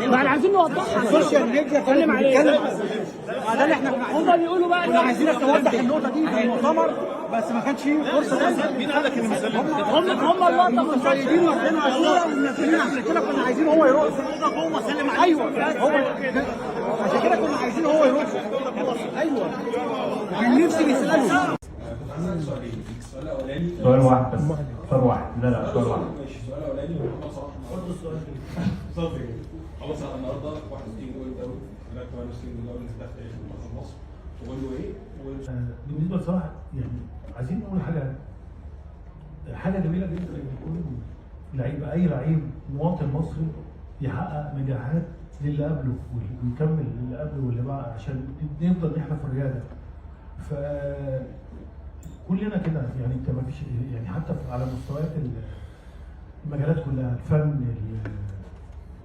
ما احنا عايزين نوضحها. السوشيال ميديا كانت بتتكلم ده اللي احنا هم بيقولوا بقى كنا عايزينك توضح النقطه دي في المؤتمر، بس ما كانش فيه فرصه. مين قال لك اني مسلم؟ هم اللقطه مش طيبين واخدين عاشوره ومنزلين، عشان كده كنا عايزين هو يرد. هو سلم عليك. ايوه هو عشان كده كنا عايزين هو يرد. ايوه كان نفسي نساله. السؤال الاولاني سؤال واحد بس. سؤال واحد. لا سؤال واحد. ماشي. السؤال الاولاني محمد صلاح برضه السؤال صافي خلاص. انا النهارده 61 جول دوري، هناك 68 جول دوري اللي في منتخب مصر، وقول له ايه؟ بالنسبه لصلاح يعني عايزين نقول حاجه جميله جدا ان يكون لعيب، اي لعيب مواطن مصري يحقق نجاحات للي قبله ويكمل للي قبله واللي بعد، عشان نفضل احنا في الرياده. ف كلنا كده يعني، انت ما فيش يعني حتى على مستويات المجالات كلها، الفن،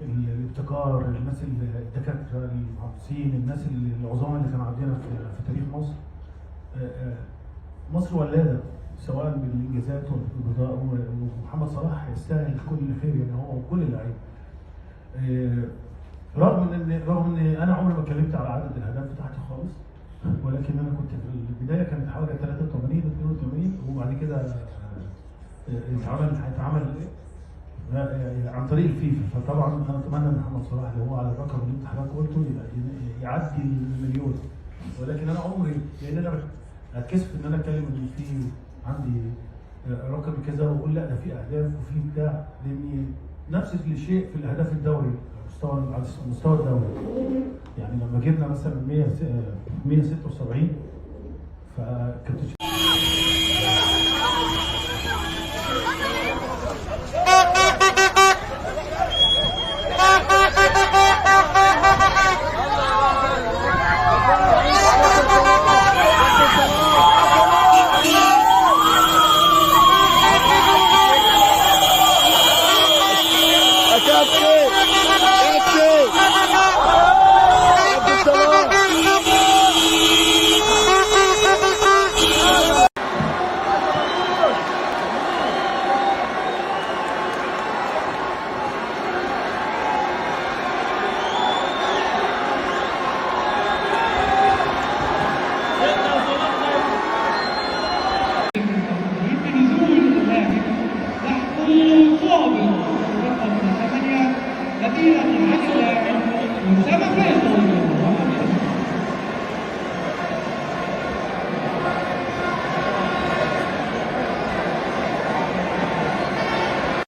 الابتكار، الناس الدكاتره، المهندسين، الناس العظام اللي كانوا عندنا في تاريخ مصر. مصر ولاده سواء بالانجازات والبضاء، ومحمد صلاح يستاهل كل خير يعني، هو وكل اللعيبه. رغم ان انا عمري ما اتكلمت على عدد الاهداف بتاعتي خالص، ولكن انا كنت في البدايه كانت حوالي 83 82، وبعد كده هيتعمل عن طريق الفيفا. فطبعا انا اتمنى ان محمد صلاح اللي هو على الرقم اللي انت حضرتك قلته يعدي المليون، ولكن انا عمري، لان انا هتكسف ان انا اتكلم ان في عندي رقم كذا واقول لا ده في اهداف وفي بتاع، لان نفس الشيء في الاهداف الدوري على مستوى الدوري. يعني لما جبنا مثلا 176 فكنت